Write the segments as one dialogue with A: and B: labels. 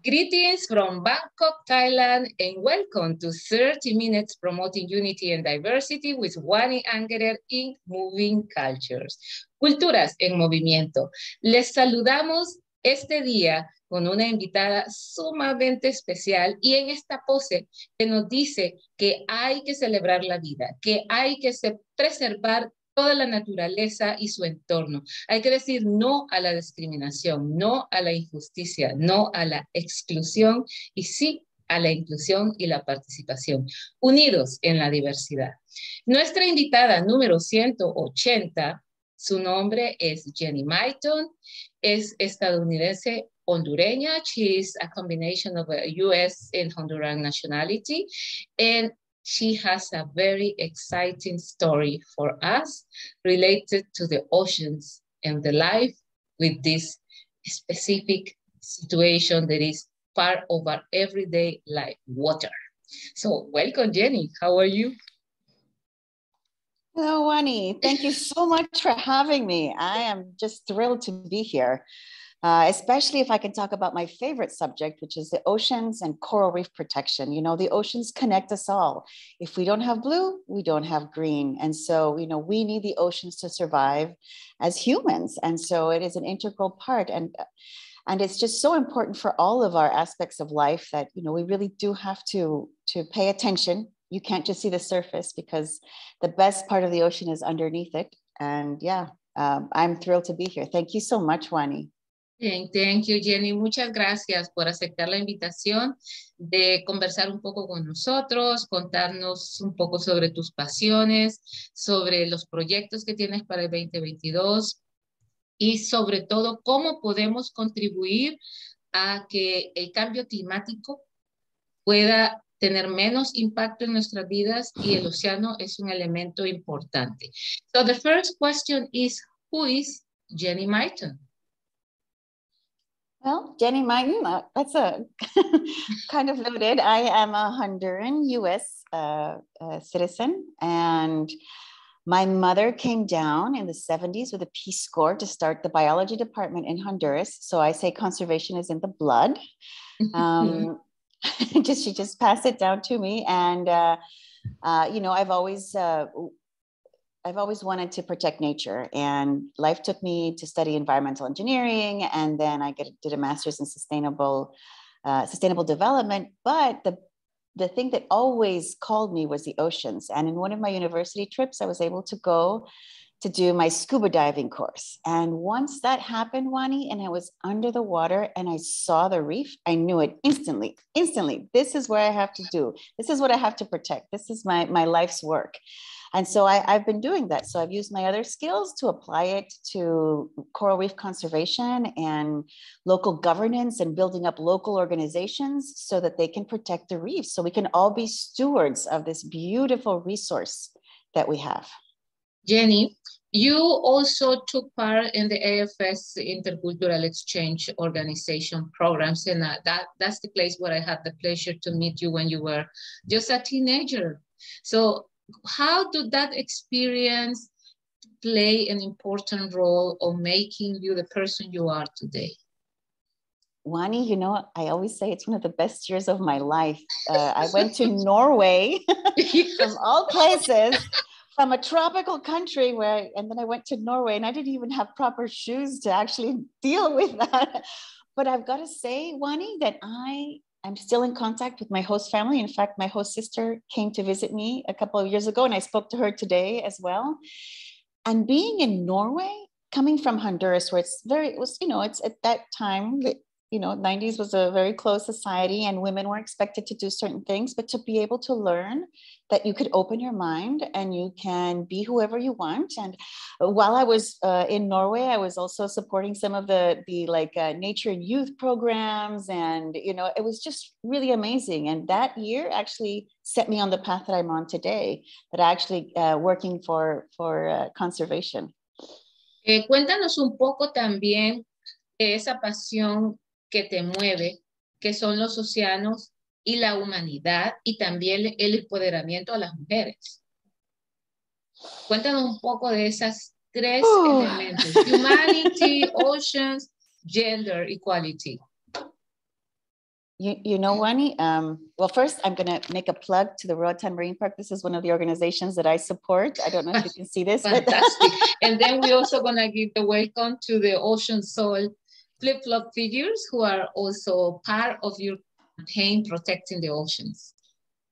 A: Greetings from Bangkok, Thailand, and welcome to 30 Minutes Promoting Unity and Diversity with Wanayran in Moving Cultures. Culturas en movimiento. Les saludamos este día con una invitada sumamente especial y en esta pose que nos dice que hay que celebrar la vida, que hay que preservar toda la naturaleza y su entorno. Hay que decir no a la discriminación, no a la injusticia, no a la exclusión y sí a la inclusión y la participación. Unidos en la diversidad. Nuestra invitada número 180, su nombre es Jenny Myton, es estadounidense hondureña. She is a combination of a US and Honduran nationality, and she has a very exciting story for us related to the oceans and the life with this specific situation that is part of our everyday life, water. So welcome, Jenny. How are you?
B: Hello, Wani. Thank you so much for having me. I am just thrilled to be here. Especially if I can talk about my favorite subject, which is the oceans and coral reef protection. You know, the oceans connect us all. If we don't have blue, we don't have green. And so, you know, we need the oceans to survive as humans. And so it is an integral part. And it's just so important for all of our aspects of life that, you know, we really do have to pay attention. You can't just see the surface because the best part of the ocean is underneath it. And yeah, I'm thrilled to be here. Thank you so much, Wani.
A: Bien, thank you, Jenny. Muchas gracias por aceptar la invitación de conversar un poco con nosotros, contarnos un poco sobre tus pasiones, sobre los proyectos que tienes para el 2022 y sobre todo cómo podemos contribuir a que el cambio climático pueda tener menos impacto en nuestras vidas y el océano es un elemento importante. So the first question is, who is Jenny Myton?
B: Well, Jenny Myton, that's a kind of loaded. I am a Honduran US citizen, and my mother came down in the 70s with a Peace Corps to start the biology department in Honduras. So I say conservation is in the blood. She just passed it down to me, and you know, I've always wanted to protect nature, and life took me to study environmental engineering, and then I did a master's in sustainable development. But the thing that always called me was the oceans. And in one of my university trips, I was able to go to do my scuba diving course. And once that happened, Wani, and I was under the water and I saw the reef, I knew it instantly. This is what I have to do. This is what I have to protect. This is my life's work. And so I've been doing that. So I've used my other skills to apply it to coral reef conservation and local governance and building up local organizations so that they can protect the reefs. So we can all be stewards of this beautiful resource that we have.
A: Jenny, you also took part in the AFS Intercultural Exchange Organization programs, and that's the place where I had the pleasure to meet you when you were just a teenager. So how did that experience play an important role of making you the person you are today?
B: Wani, you know, I always say it's one of the best years of my life. I went to Norway from all places. From a tropical country and then I went to Norway and I didn't even have proper shoes to actually deal with that. But I've got to say, Wani, that I'm still in contact with my host family. In fact, my host sister came to visit me a couple of years ago and I spoke to her today as well. And being in Norway, coming from Honduras, where it's at that time, you know, 90s was a very closed society and women were expected to do certain things, but to be able to learn that you could open your mind and you can be whoever you want. And while I was in Norway, I was also supporting some of the nature and youth programs. And, you know, it was just really amazing. And that year actually set me on the path that I'm on today, that I actually working for conservation.
A: Cuéntanos un poco también esa pasión que te mueve, que son los océanos y la humanidad y también el empoderamiento a las mujeres. Cuéntanos un poco de esas tres elementos: humanity, oceans, gender equality.
B: You know, Wani, well, first I'm going to make a plug to the Roatán Marine Park. This is one of the organizations that I support. I don't know if you can see this.
A: Fantastic. And then we're also going to give the welcome to the Ocean Soul flip-flop figures who are also part of your campaign protecting the oceans.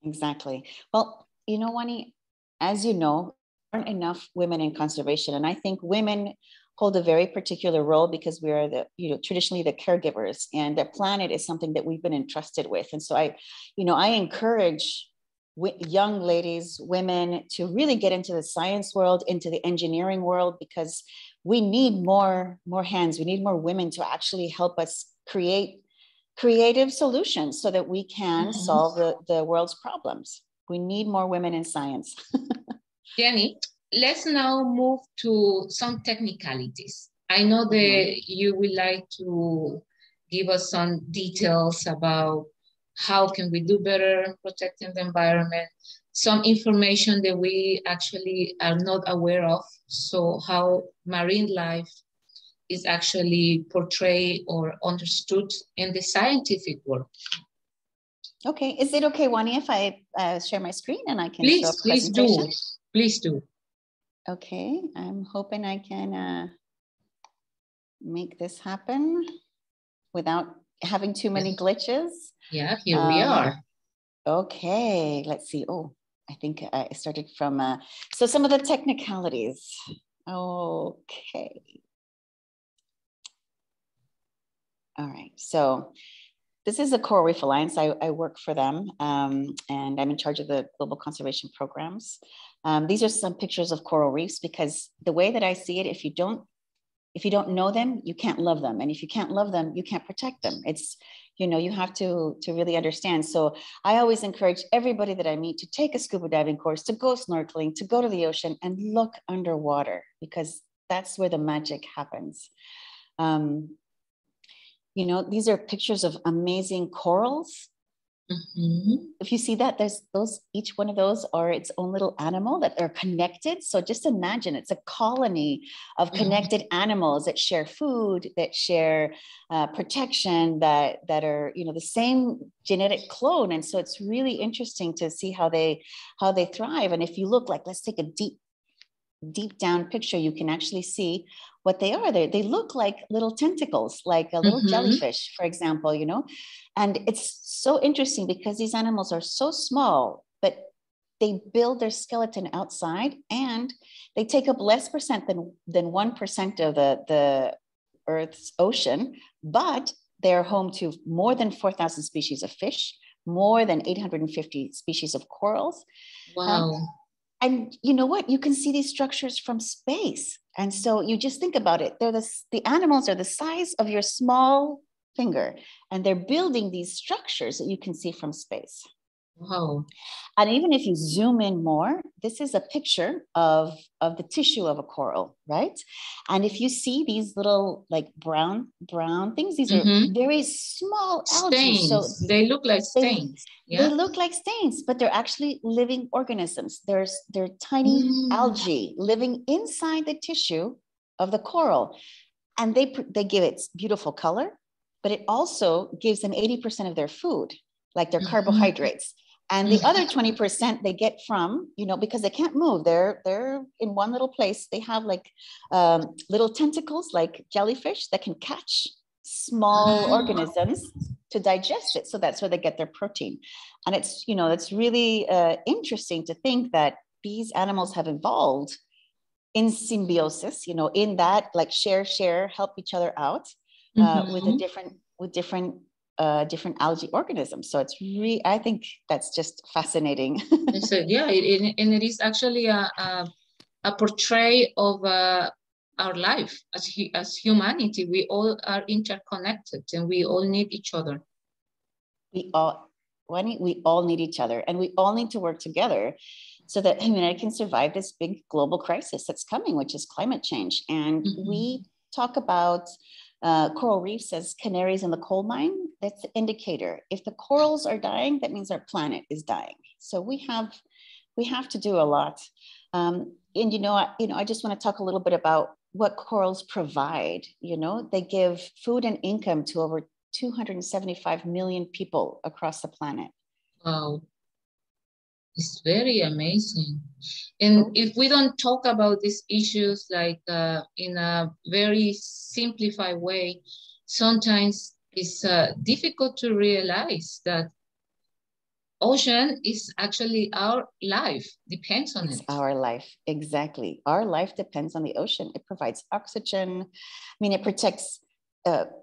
B: Exactly. Well, you know, Wani, as you know, there aren't enough women in conservation. And I think women hold a very particular role because we are the, traditionally the caregivers, and the planet is something that we've been entrusted with. And so I encourage young ladies, women to really get into the science world, into the engineering world, because we need more hands. We need more women to actually help us create creative solutions so that we can solve the world's problems. We need more women in science.
A: Jenny, let's now move to some technicalities. I know that you would like to give us some details about how can we do better protecting the environment, some information that we actually are not aware of, so how marine life is actually portrayed or understood in the scientific world.
B: Okay, is it okay, Wani, if I share my screen and I can show a presentation?
A: Please do.
B: Okay, I'm hoping I can make this happen without having too many glitches.
A: Yeah, here we are.
B: Okay, let's see. Oh, I think I started from, so some of the technicalities. Okay. All right, so this is the Coral Reef Alliance. I work for them, and I'm in charge of the global conservation programs. These are some pictures of coral reefs, because the way that I see it, if you don't know them, you can't love them. And if you can't love them, you can't protect them. It's, you have to really understand. So I always encourage everybody that I meet to take a scuba diving course, to go snorkeling, to go to the ocean and look underwater, because that's where the magic happens. These are pictures of amazing corals. If you see that, there's each one of those are its own little animal that they're connected. So just imagine it's a colony of connected animals that share food, that share protection, that are, the same genetic clone. And so it's really interesting to see how they thrive. And if you look, like, let's take a deep down picture, you can actually see what they are. They look like little tentacles, like a little jellyfish, for example, and it's so interesting because these animals are so small, but they build their skeleton outside, and they take up less percent than 1% of the Earth's ocean, but they're home to more than 4,000 species of fish, more than 850 species of corals.
A: Wow.
B: And you know what? You can see these structures from space. And so you just think about it. The animals are the size of your small finger, and they're building these structures that you can see from space.
A: Wow.
B: And even if you zoom in more, this is a picture of the tissue of a coral, right? And if you see these little, like, brown things, these are very small algae.
A: Stains. So they look like stains.
B: They look like stains, but they're actually living organisms. They're tiny algae living inside the tissue of the coral. And they give it beautiful color, but it also gives them 80% of their food, like their carbohydrates. And the other 20% they get from, because they can't move. They're in one little place. They have like little tentacles, like jellyfish, that can catch small organisms to digest it. So that's where they get their protein. And it's, it's really interesting to think that these animals have evolved in symbiosis, in that, like, share, help each other out with different algae organisms. So it's really, I think that's just fascinating.
A: So yeah, and it is actually a portray of our life as humanity. We all are interconnected, and we all need each other.
B: We all need each other, and we all need to work together so that humanity can survive this big global crisis that's coming, which is climate change. And we talk about coral reefs as canaries in the coal mine. That's the indicator. If the corals are dying, that means our planet is dying. So we have to do a lot. And I just want to talk a little bit about what corals provide. They give food and income to over 275 million people across the planet.
A: Wow. It's very amazing. And if we don't talk about these issues like in a very simplified way, sometimes it's difficult to realize that ocean is actually our life, depends on it.
B: It's our life, exactly. Our life depends on the ocean. It provides oxygen. I mean, it protects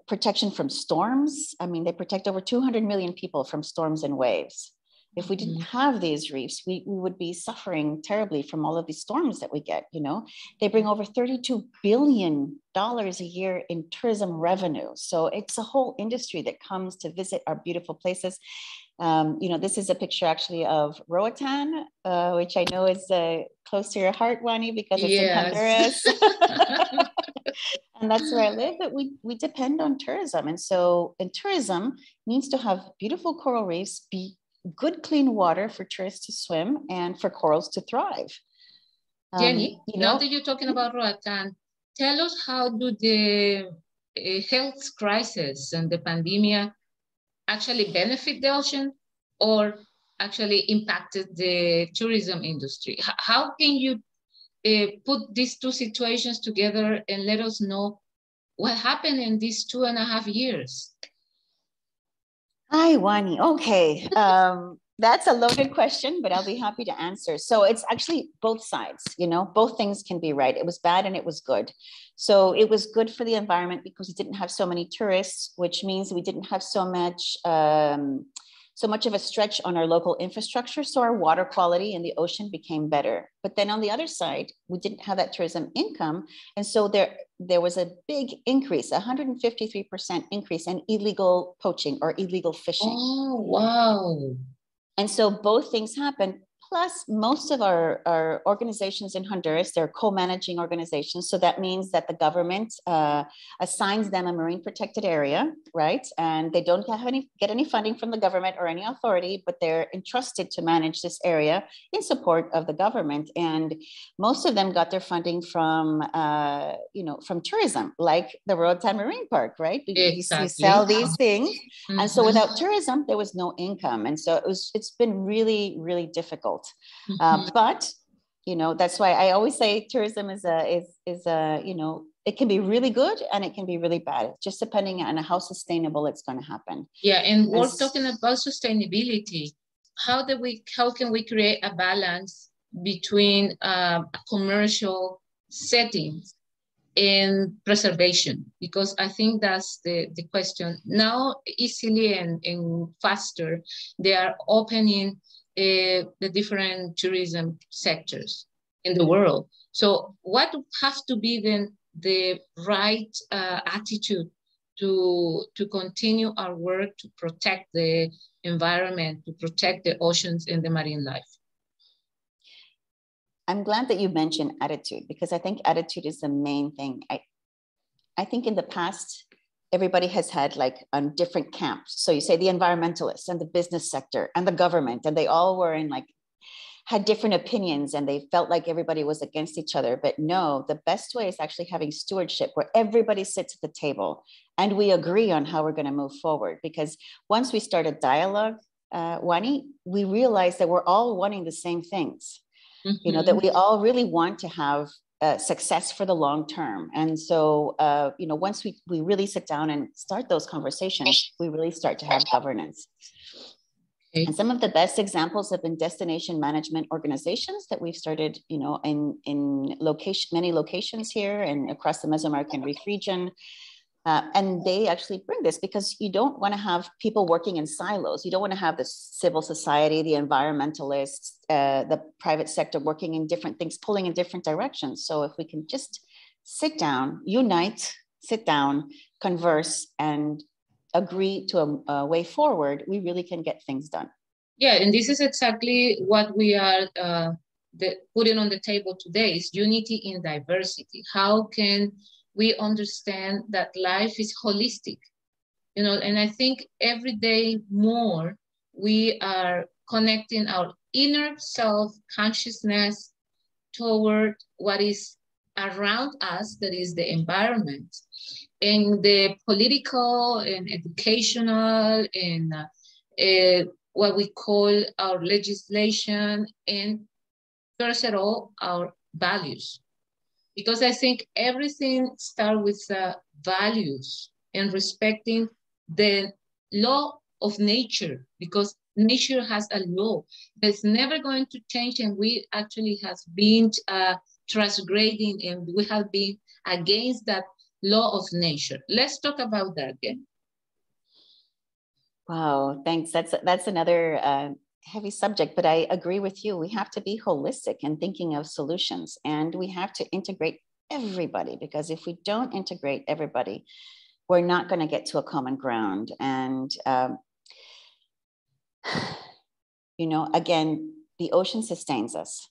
B: protection from storms. I mean, they protect over 200 million people from storms and waves. If we didn't have these reefs, we would be suffering terribly from all of these storms that we get, you know. They bring over $32 billion a year in tourism revenue. So it's a whole industry that comes to visit our beautiful places. You know, this is a picture actually of Roatán, which I know is close to your heart, Wani, because it's in Honduras. And that's where I live, but we depend on tourism. And so, and tourism needs to have beautiful coral reefs, be good, clean water for tourists to swim and for corals to thrive.
A: Jenny,
B: you know,
A: now that you're talking about Roatán, tell us how do the health crisis and the pandemic actually benefit the ocean or actually impacted the tourism industry? How can you put these two situations together and let us know what happened in these 2.5 years?
B: Hi, Wani. Okay. That's a loaded question, but I'll be happy to answer. So it's actually both sides, you know, both things can be right. It was bad and it was good. So it was good for the environment because we didn't have so many tourists, which means we didn't have so much of a stretch on our local infrastructure. So our water quality in the ocean became better. But then on the other side, we didn't have that tourism income. And so there was a big increase, 153% increase in illegal poaching or illegal fishing.
A: Oh, wow.
B: And so both things happened. Plus, most of our organizations in Honduras, they're co-managing organizations. So that means that the government assigns them a marine protected area, right? And they don't get any funding from the government or any authority, but they're entrusted to manage this area in support of the government. And most of them got their funding from, from tourism, like the Roatán Marine Park, right?
A: Exactly.
B: You sell these things. Mm-hmm. And so without tourism, there was no income. And so it's been really, really difficult. But, you know, that's why I always say tourism is it can be really good and it can be really bad, just depending on how sustainable it's going to happen.
A: Yeah, and we're talking about sustainability. How can we create a balance between a commercial settings and preservation? Because I think that's the question. Now, easily and faster, they are opening the different tourism sectors in the world. So what has to be then the right attitude to continue our work to protect the environment, to protect the oceans and the marine life?
B: I'm glad that you mentioned attitude, because I think attitude is the main thing. I think in the past, everybody has had like on different camps. So you say the environmentalists and the business sector and the government, and they all were had different opinions and they felt like everybody was against each other. But no, the best way is actually having stewardship where everybody sits at the table and we agree on how we're going to move forward. Because once we start a dialogue, Wani, we realize that we're all wanting the same things. Mm-hmm. You know, that we all really want to have success for the long term. And so, once we really sit down and start those conversations, we really start to have governance. Okay. And some of the best examples have been destination management organizations that we've started, in many locations here and across the Mesoamerican Reef region. And they actually bring this because you don't want to have people working in silos. You don't want to have the civil society, the environmentalists, the private sector working in different things, pulling in different directions. So if we can just sit down, unite, sit down, converse, and agree to a way forward, we really can get things done.
A: Yeah, and this is exactly what we are putting on the table today is unity in diversity. How can we understand that life is holistic, and I think every day more we are connecting our inner self consciousness toward what is around us, that is the environment. in the political and educational and what we call our legislation, and first of all, our values. Because I think everything starts with values and respecting the law of nature, because nature has a law that's never going to change, and we actually have been transgrading, and we have been against that law of nature. Let's talk about that again.
B: Wow, thanks. That's another heavy subject, but I agree with you. We have to be holistic and thinking of solutions, and we have to integrate everybody, because if we don't integrate everybody, we're not going to get to a common ground. And, you know, again, the ocean sustains us.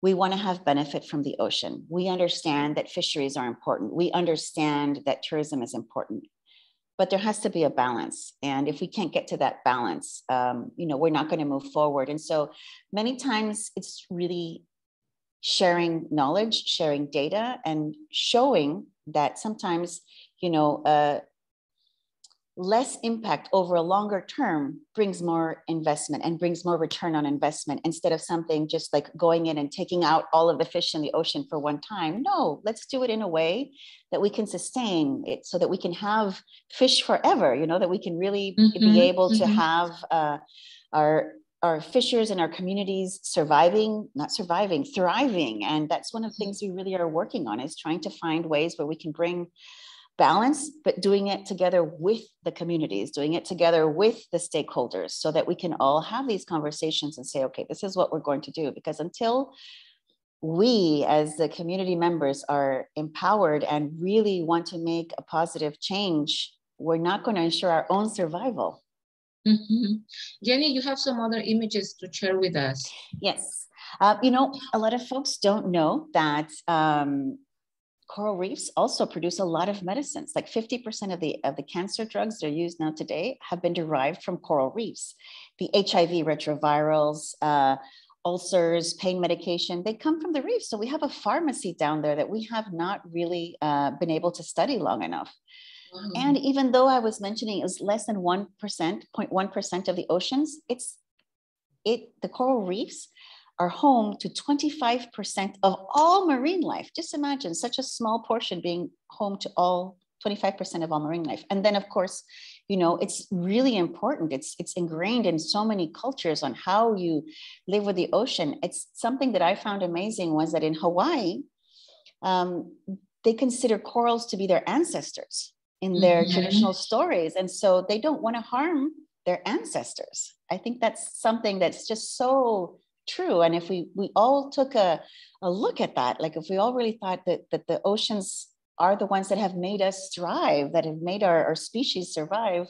B: We want to have benefit from the ocean. We understand that fisheries are important. We understand that tourism is important, but there has to be a balance. And if we can't get to that balance, you know, we're not going to move forward. And so many times it's really sharing knowledge, sharing data, and showing that sometimes, you know, less impact over a longer term brings more investment and brings more return on investment, instead of something just like going in and taking out all of the fish in the ocean for one time. No, let's do it in a way that we can sustain it, so that we can have fish forever, you know, that we can really be able to have our fishers and our communities thriving. And that's one of the things we really are working on, is trying to find ways where we can bring balance, but doing it together with the communities, doing it together with the stakeholders, so that we can all have these conversations and say, okay, this is what we're going to do. Because until we as the community members are empowered and really want to make a positive change, we're not going to ensure our own survival.
A: Jenny, you have some other images to share with us.
B: Yes. You know, a lot of folks don't know that coral reefs also produce a lot of medicines. Like 50% of the cancer drugs that are used now today have been derived from coral reefs. The HIV retrovirals, ulcers, pain medication, they come from the reef. So we have a pharmacy down there that we have not really been able to study long enough. Wow. And even though I was mentioning it was less than 1%, 0.1% of the oceans, the coral reefs are home to 25% of all marine life. Just imagine such a small portion being home to all 25% of all marine life. And then of course, you know, it's really important. It's ingrained in so many cultures on how you live with the ocean. It's something that I found amazing was that in Hawaii, they consider corals to be their ancestors in their traditional stories. And so they don't want to harm their ancestors. I think that's something that's just so true. And if we all took a look at that, like if we all really thought that the oceans are the ones that have made us thrive, that have made our species survive,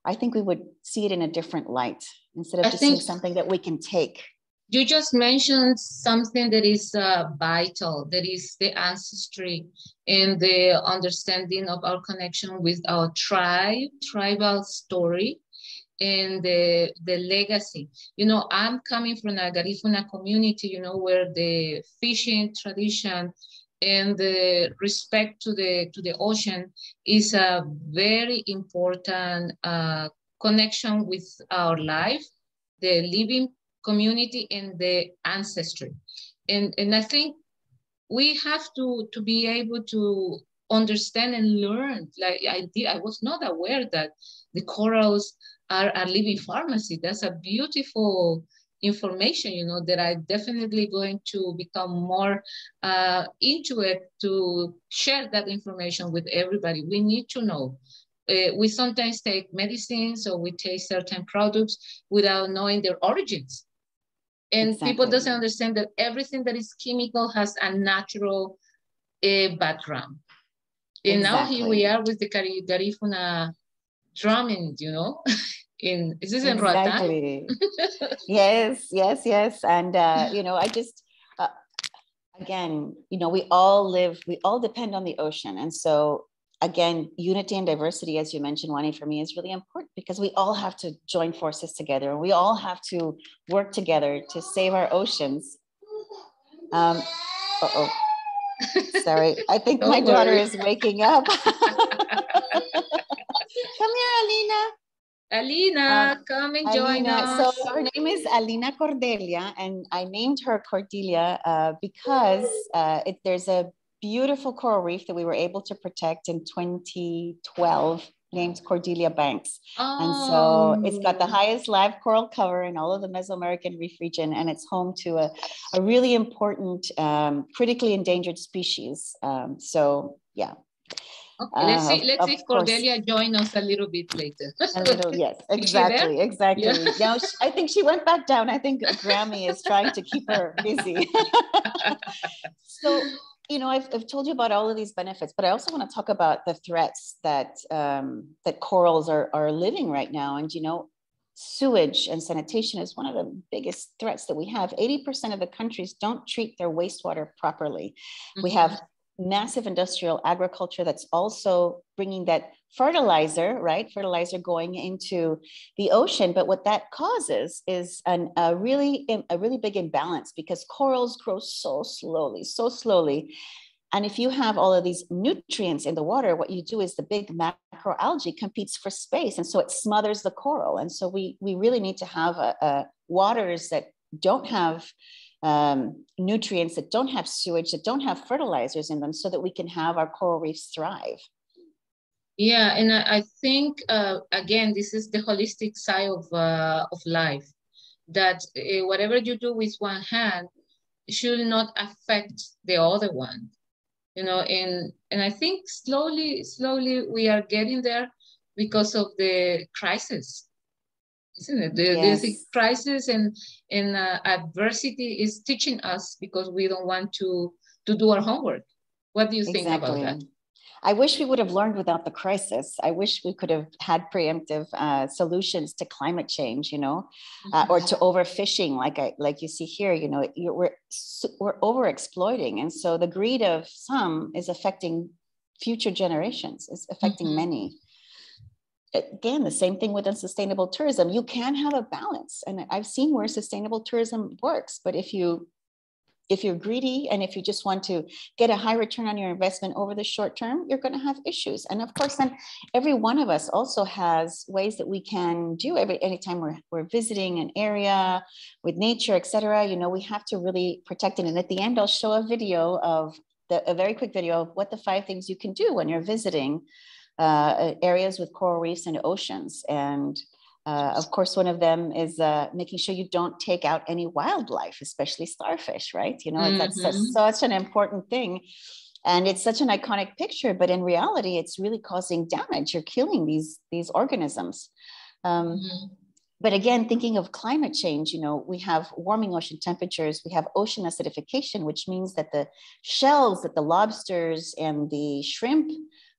B: I think we would see it in a different light, instead of just seeing something that we can take.
A: You just mentioned something that is vital, that is the ancestry and the understanding of our connection with our tribal story, and the legacy. You know, I'm coming from a Garifuna community, you know, where the fishing tradition and the respect to the ocean is a very important connection with our life, the living community, and the ancestry. And I think we have to be able to understand and learn. Like I was not aware that the corals are a living pharmacy. That's a beautiful information, you know, that I'm definitely going to become more into it, to share that information with everybody. We need to know. We sometimes take medicines or we take certain products without knowing their origins. And people doesn't understand that everything that is chemical has a natural background. And now here we are with the Garifuna drumming, you know. Is this in Roatán?
B: Yes. And, you know, I just, again, you know, we all depend on the ocean. And so, again, unity and diversity, as you mentioned, Wani, for me is really important, because we all have to join forces together. And we all have to work together to save our oceans. Sorry, I think
A: Don't
B: my daughter
A: worry.
B: is waking up. Come here, Alina.
A: Alina, come and join us.
B: So her name is Alina Cordelia, and I named her Cordelia because there's a beautiful coral reef that we were able to protect in 2012 named Cordelia Banks.
A: Oh.
B: And so it's got the highest live coral cover in all of the Mesoamerican reef region, and it's home to a really important critically endangered species. So yeah.
A: Okay, let's see if Cordelia join us a little bit later.
B: A little, yes, exactly. Yeah. Now, I think she went back down. I think Grammy is trying to keep her busy. So, you know, I've told you about all of these benefits, but I also want to talk about the threats that that corals are living right now. And, you know, sewage and sanitation is one of the biggest threats that we have. 80% of the countries don't treat their wastewater properly. Mm-hmm. We have massive industrial agriculture that's also bringing that fertilizer, right? Fertilizer going into the ocean. But what that causes is a really big imbalance, because corals grow so slowly. And if you have all of these nutrients in the water, what you do is the big macroalgae competes for space. And so it smothers the coral. And so we really need to have waters that don't have nutrients, that don't have sewage, that don't have fertilizers in them, so that we can have our coral reefs thrive.
A: Yeah, and I think, again, this is the holistic side of life, that whatever you do with one hand should not affect the other one, you know, and I think slowly we are getting there because of the crisis. Isn't it?
B: Yes.
A: The crisis and adversity is teaching us, because we don't want to do our homework. What do you think about that?
B: I wish we would have learned without the crisis. I wish we could have had preemptive solutions to climate change, you know, or to overfishing, like you see here. You know, we're overexploiting, and so the greed of some is affecting future generations. It's affecting many. Again, the same thing with unsustainable tourism. You can have a balance, and I've seen where sustainable tourism works. But if you're greedy, and if you just want to get a high return on your investment over the short term, you're going to have issues. And of course, then every one of us also has ways that we can do anytime we're visiting an area with nature, etc. You know, we have to really protect it. And at the end, I'll show a video a very quick video of what the 5 things you can do when you're visiting areas with coral reefs and oceans. And of course, one of them is making sure you don't take out any wildlife, especially starfish, right? You know, that's such an important thing. And it's such an iconic picture, but in reality, it's really causing damage. You're killing these organisms. But again, thinking of climate change, you know, we have warming ocean temperatures, we have ocean acidification, which means that the shells that the lobsters and the shrimp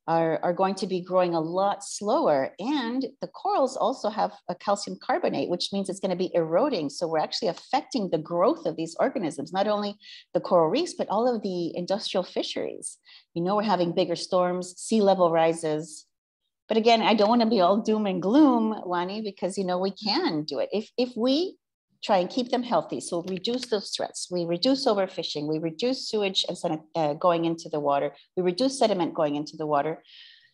B: are going to be growing a lot slower. And the corals also have a calcium carbonate, which means it's going to be eroding. So we're actually affecting the growth of these organisms, not only the coral reefs, but all of the industrial fisheries. You know, we're having bigger storms, sea level rises. But again, I don't want to be all doom and gloom, Wani, because, you know, we can do it. If we try and keep them healthy, so reduce those threats, we reduce overfishing, we reduce sewage and going into the water, we reduce sediment going into the water,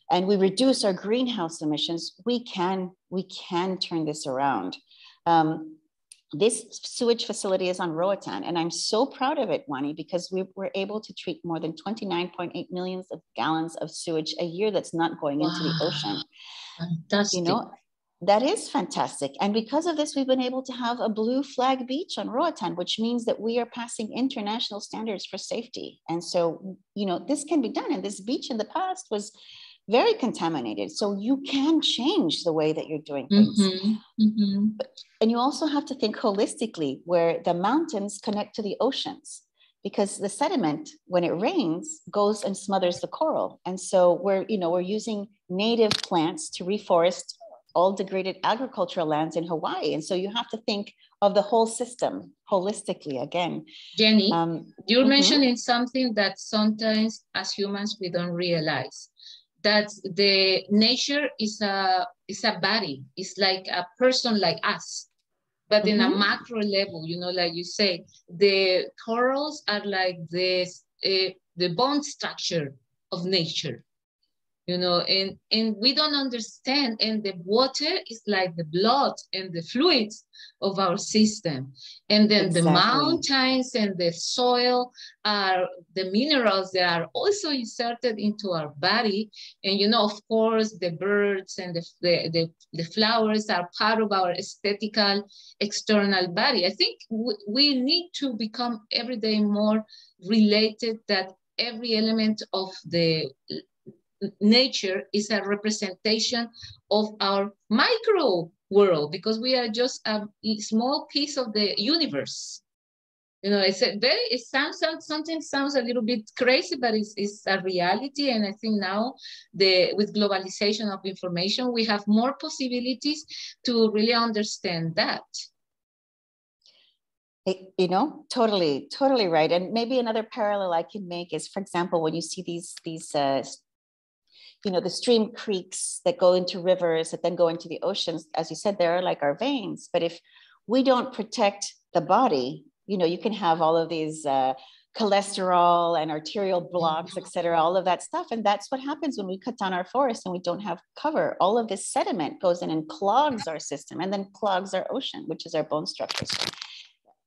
B: and we reduce our greenhouse emissions, we can turn this around. This sewage facility is on Roatán, and I'm so proud of it, Wani, because we were able to treat more than 29.8 million gallons of sewage a year that's not going into the ocean.
A: Fantastic.
B: You know, that is fantastic. And because of this, we've been able to have a blue flag beach on Roatán, which means that we are passing international standards for safety. And so, you know, this can be done. And this beach in the past was very contaminated. So you can change the way that you're doing things. And you also have to think holistically, where the mountains connect to the oceans, because the sediment, when it rains, goes and smothers the coral. And so we're using native plants to reforest all degraded agricultural lands in Hawaii. And so you have to think of the whole system holistically again.
A: Jenny, you're mentioning something that sometimes as humans, we don't realize, that the nature is a body. It's like a person like us, but in a macro level, you know, like you say, the corals are like this the bone structure of nature. You know, and we don't understand, and the water is like the blood and the fluids of our system. And then the mountains and the soil are the minerals that are also inserted into our body. And, you know, of course, the birds and the flowers are part of our aesthetical external body. I think we need to become every day more related that every element of the nature is a representation of our micro world, because we are just a small piece of the universe. You know, something sounds a little bit crazy, but it's a reality. And I think now with globalization of information, we have more possibilities to really understand that.
B: You know, totally right. And maybe another parallel I can make is, for example, when you see these you know, the stream creeks that go into rivers that then go into the oceans, as you said, they're like our veins. But if we don't protect the body, you know, you can have all of these cholesterol and arterial blocks, et cetera, all of that stuff. And that's what happens when we cut down our forests and we don't have cover. All of this sediment goes in and clogs our system and then clogs our ocean, which is our bone structures.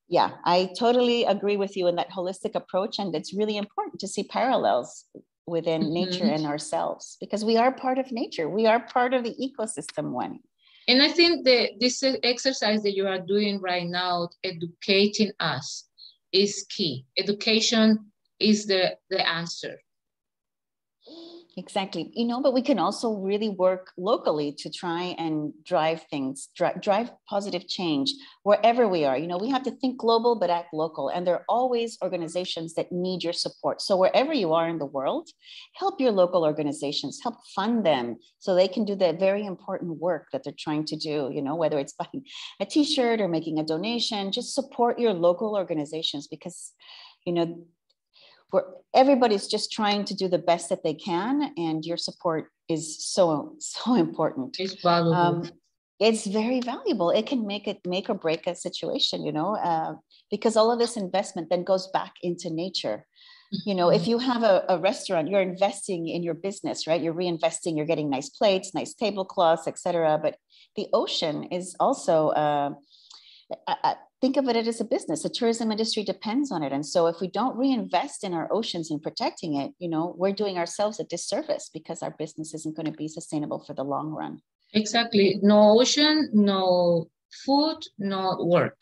B: Yeah, I totally agree with you in that holistic approach. And it's really important to see parallels within nature and ourselves, because we are part of nature. We are part of the ecosystem, Wani.
A: And I think this exercise that you are doing right now, educating us, is key. Education is the answer.
B: Exactly. You know, but we can also really work locally to try and drive things, drive positive change wherever we are. You know, we have to think global, but act local. And there are always organizations that need your support. So wherever you are in the world, help your local organizations, help fund them so they can do the very important work that they're trying to do. You know, whether it's buying a t-shirt or making a donation, just support your local organizations, because, you know, everybody's just trying to do the best that they can, and your support is so important.
A: It's valuable.
B: It's very valuable. It can make or break a situation, you know, because all of this investment then goes back into nature. You know, if you have a restaurant, you're investing in your business, right? You're reinvesting, you're getting nice plates, nice tablecloths, etc. But the ocean is also think of it as a business. The tourism industry depends on it. And so if we don't reinvest in our oceans and protecting it, you know, we're doing ourselves a disservice, because our business isn't going to be sustainable for the long run.
A: Exactly. No ocean, no food, no work.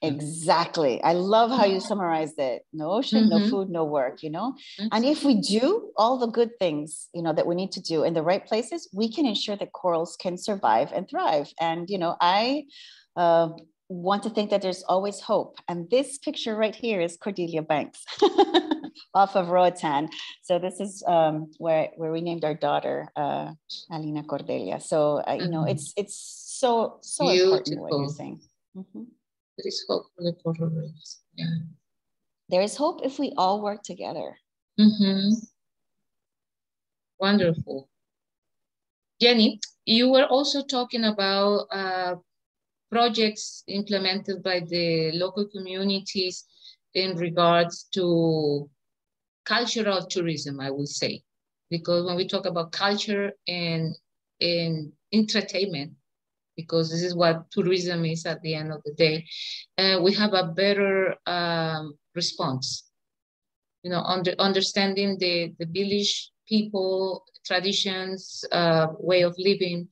B: Exactly. I love how you summarized it. No ocean, no food, no work, you know. And if we do all the good things, you know, that we need to do in the right places, we can ensure that corals can survive and thrive. And, you know, I want to think that there's always hope. And this picture right here is Cordelia Banks off of Roatán. So this is where we named our daughter Alina Cordelia. So, you know, it's so important what you're saying.
A: There is hope for the coral reefs. Yeah.
B: There is hope if we all work together.
A: Wonderful. Jenny, you were also talking about projects implemented by the local communities in regards to cultural tourism, I would say. Because when we talk about culture and entertainment, because this is what tourism is at the end of the day, we have a better response. You know, understanding the village people, traditions, way of living,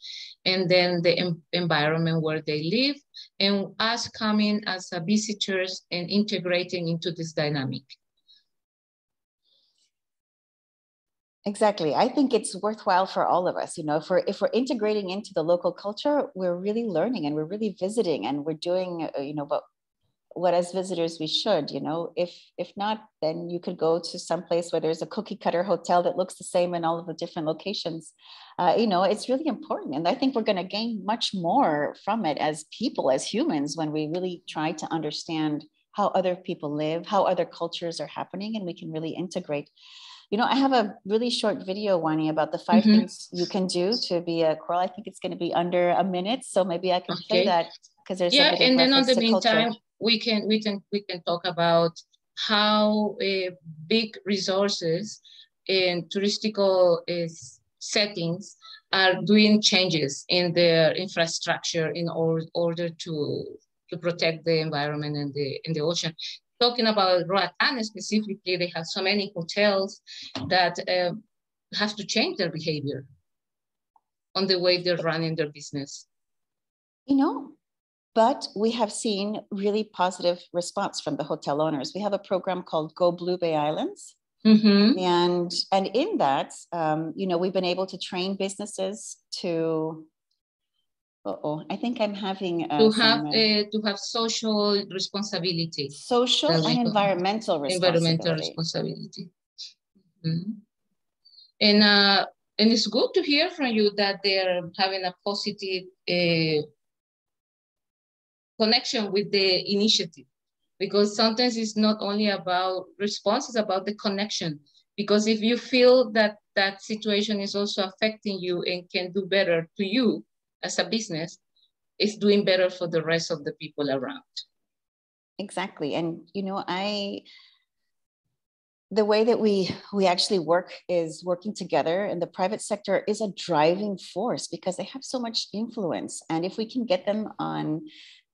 A: and then the environment where they live, and us coming as visitors and integrating into this dynamic.
B: Exactly. I think it's worthwhile for all of us. You know, if we're integrating into the local culture, we're really learning and we're really visiting, and we're doing, you know, but what as visitors we should, you know. If not, then you could go to some place where there's a cookie cutter hotel that looks the same in all of the different locations. You know, it's really important. And I think we're going to gain much more from it as people, as humans, when we really try to understand how other people live, how other cultures are happening, and we can really integrate. You know, I have a really short video, Wani, about the 5 things you can do to be a coral. I think it's going to be under a minute, so maybe I can play that, because there's a bit of
A: and then on
B: reference
A: the
B: to
A: meantime,
B: culture.
A: we can talk about how big resources in touristical settings are doing changes in their infrastructure in order to protect the environment and the ocean. Talking about Roatán specifically, they have so many hotels that have to change their behavior on the way they're running their business.
B: You know, but we have seen really positive response from the hotel owners. We have a program called Go Blue Bay Islands.
A: Mm-hmm.
B: And in that, you know, we've been able to train businesses to, I think I'm having
A: to have social responsibility.
B: Social and environmental responsibility.
A: Environmental responsibility. Mm-hmm. And it's good to hear from you that they're having a positive connection with the initiative, because sometimes it's not only about response, it's about the connection. Because if you feel that that situation is also affecting you and can do better to you as a business, it's doing better for the rest of the people around.
B: Exactly. And, you know, the way that we actually work is working together, and the private sector is a driving force because they have so much influence. And if we can get them on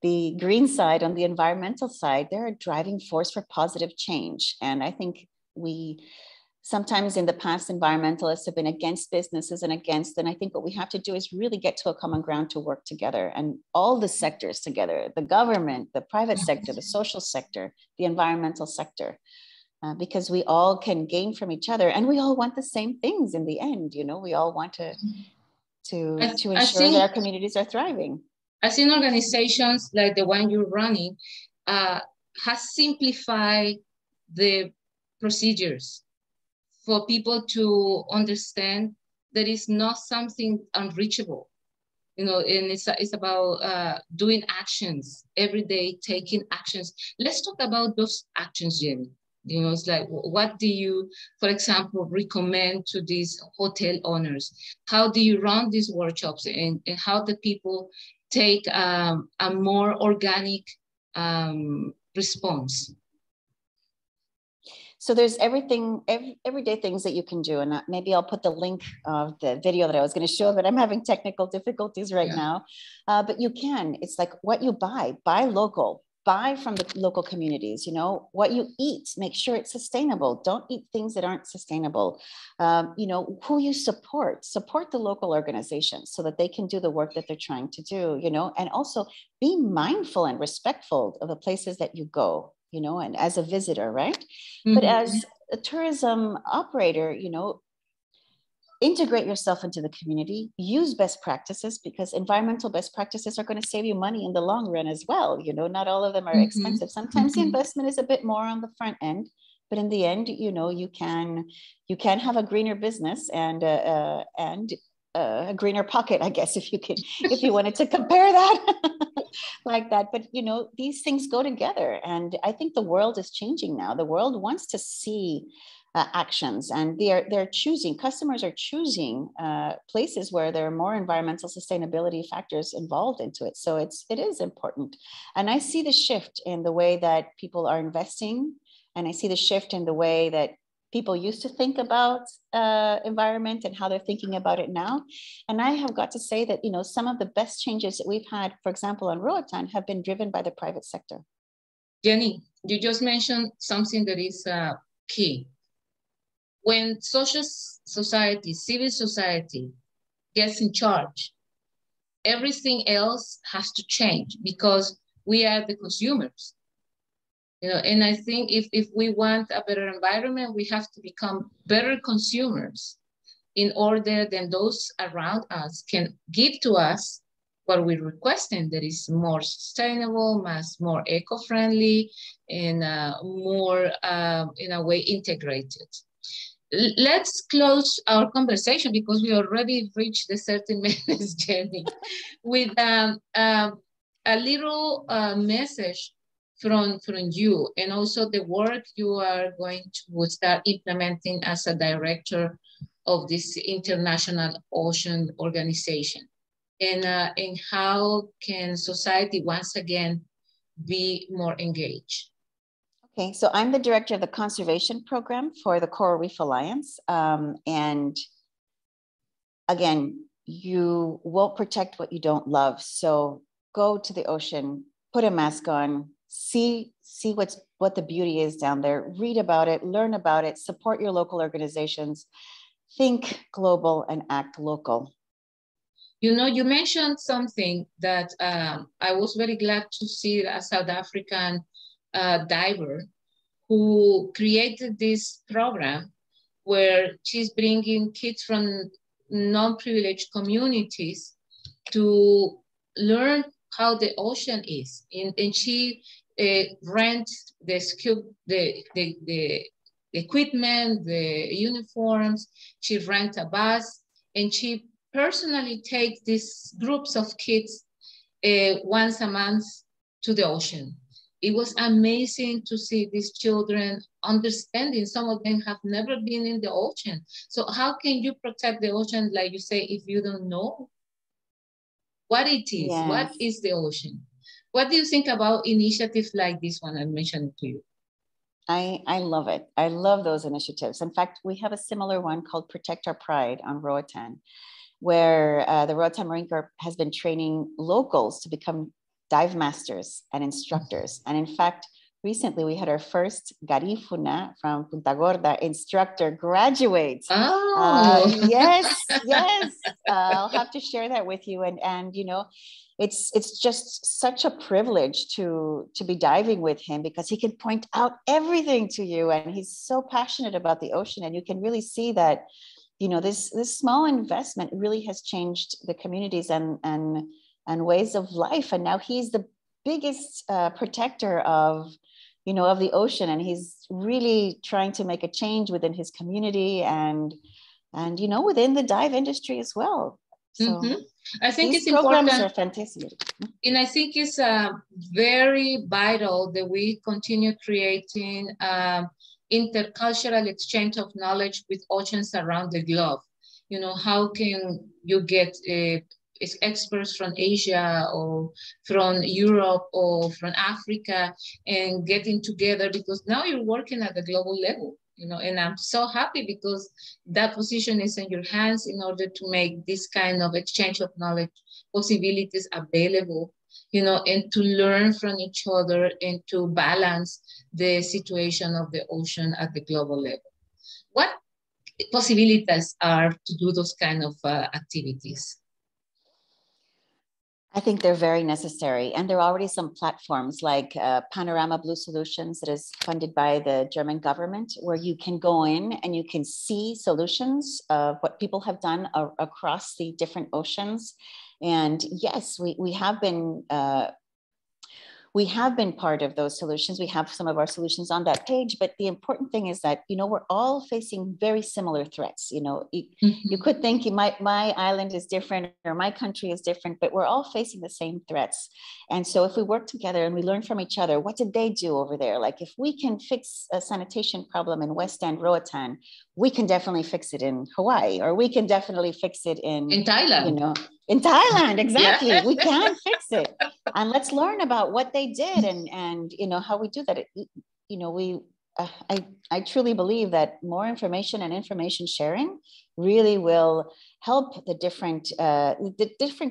B: the green side, on the environmental side, they're a driving force for positive change. And I think sometimes in the past, environmentalists have been against businesses and I think what we have to do is really get to a common ground to work together, and all the sectors together, the government, the private sector, the social sector, the environmental sector, because we all can gain from each other, and we all want the same things in the end. You know, we all want to ensure that our communities are thriving.
A: I've seen organizations like the one you're running has simplified the procedures for people to understand that it's not something unreachable, you know, and it's about doing actions every day, taking actions. Let's talk about those actions, Jenny. You know, it's like, what do you, for example, recommend to these hotel owners? How do you run these workshops, and how do people take a more organic response?
B: So there's everyday things that you can do. And maybe I'll put the link of the video that I was going to show, but I'm having technical difficulties right now. But you can, it's like what you buy local, buy from the local communities, you know, what you eat, make sure it's sustainable. Don't eat things that aren't sustainable. You know, who you support the local organizations so that they can do the work that they're trying to do, you know, and also be mindful and respectful of the places that you go, you know, and as a visitor, right? Mm-hmm. But as a tourism operator, you know, integrate yourself into the community, use best practices, because environmental best practices are going to save you money in the long run as well. You know, not all of them are expensive. Sometimes the investment is a bit more on the front end, but in the end, you know, you can have a greener business and a greener pocket, I guess, if you wanted to compare that like that. But, you know, these things go together. And I think the world is changing now. The world wants to see actions, and customers are choosing places where there are more environmental sustainability factors involved into it. So it is important. And I see the shift in the way that people are investing, and I see the shift in the way that people used to think about environment and how they're thinking about it now. And I have got to say that, you know, some of the best changes that we've had, for example, on Roatán, have been driven by the private sector.
A: Jenny, you just mentioned something that is key. When social society, civil society gets in charge, everything else has to change, because we are the consumers. You know, and I think if we want a better environment, we have to become better consumers in order that those around us can give to us what we're requesting, that is more sustainable, more eco-friendly, and more, in a way, integrated. Let's close our conversation, because we already reached the 30 minutes, Jenny, with a little message from you, and also the work you are going to start implementing as a director of this international ocean organization, and how can society once again be more engaged?
B: Okay, so I'm the director of the conservation program for the Coral Reef Alliance. And again, you won't protect what you don't love. So go to the ocean, put a mask on, see what the beauty is down there, read about it, learn about it, support your local organizations, think global and act local.
A: You know, you mentioned something that I was very glad to see, a South African diver who created this program where she's bringing kids from non-privileged communities to learn how the ocean is. And she rents the equipment, the uniforms, she rents a bus, and she personally takes these groups of kids once a month to the ocean. It was amazing to see these children understanding. Some of them have never been in the ocean. So how can you protect the ocean, like you say, if you don't know what it is?
B: Yes.
A: What is the ocean? What do you think about initiatives like this one I mentioned to you?
B: I love it. I love those initiatives. In fact, we have a similar one called Protect Our Pride on Roatán, where the Roatán Marine Corps has been training locals to become dive masters and instructors. And in fact, recently we had our first Garifuna from Punta Gorda instructor graduate.
A: Oh.
B: Yes. I'll have to share that with you. And you know, it's just such a privilege to be diving with him, because he can point out everything to you, and he's so passionate about the ocean. And you can really see that, you know, this small investment really has changed the communities and ways of life. And now he's the biggest protector of, you know, of the ocean, and he's really trying to make a change within his community and you know, within the dive industry as well. So
A: I think
B: these
A: it's
B: programs
A: important.
B: are fantastic.
A: And I think it's very vital that we continue creating intercultural exchange of knowledge with oceans around the globe. You know, how can you get experts from Asia or from Europe or from Africa and getting together, because now you're working at the global level, you know, and I'm so happy because that position is in your hands in order to make this kind of exchange of knowledge possibilities available, you know, and to learn from each other and to balance the situation of the ocean at the global level. What possibilities are to do those kind of activities?
B: I think they're very necessary. And there are already some platforms like Panorama Blue Solutions that is funded by the German government, where you can go in and you can see solutions of what people have done across the different oceans. And yes, we have been part of those solutions. We have some of our solutions on that page, but the important thing is that, you know, we're all facing very similar threats. You know, you could think my island is different or my country is different, but we're all facing the same threats. And so if we work together and we learn from each other, what did they do over there? Like if we can fix a sanitation problem in West End, Roatán, we can definitely fix it in Hawaii, or we can definitely fix it in
A: Thailand.
B: You know, in Thailand, exactly.
A: Yeah.
B: We can fix it. And let's learn about what they did and you know, how we do that. You know, I truly believe that more information and information sharing really will help the different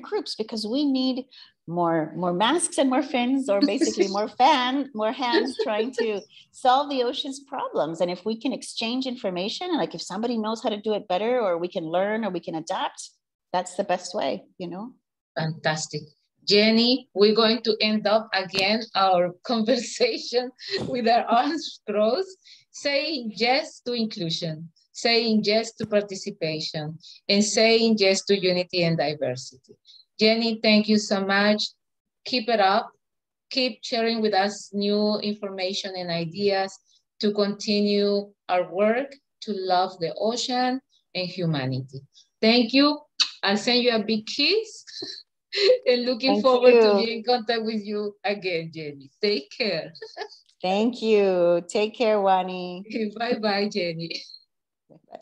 B: groups, because we need more masks and more fins, or basically more hands trying to solve the ocean's problems. And if we can exchange information, like if somebody knows how to do it better, or we can learn, or we can adapt, that's the best way, you know?
A: Fantastic. Jenny, we're going to end up again our conversation with our arms crossed, saying yes to inclusion, saying yes to participation, and saying yes to unity and diversity. Jenny, thank you so much. Keep it up. Keep sharing with us new information and ideas to continue our work to love the ocean and humanity. Thank you. I'll send you a big kiss. And looking forward to being in contact with you again, Jenny. Take care.
B: Thank you. Take care, Wani.
A: Bye-bye, Jenny.
B: Bye.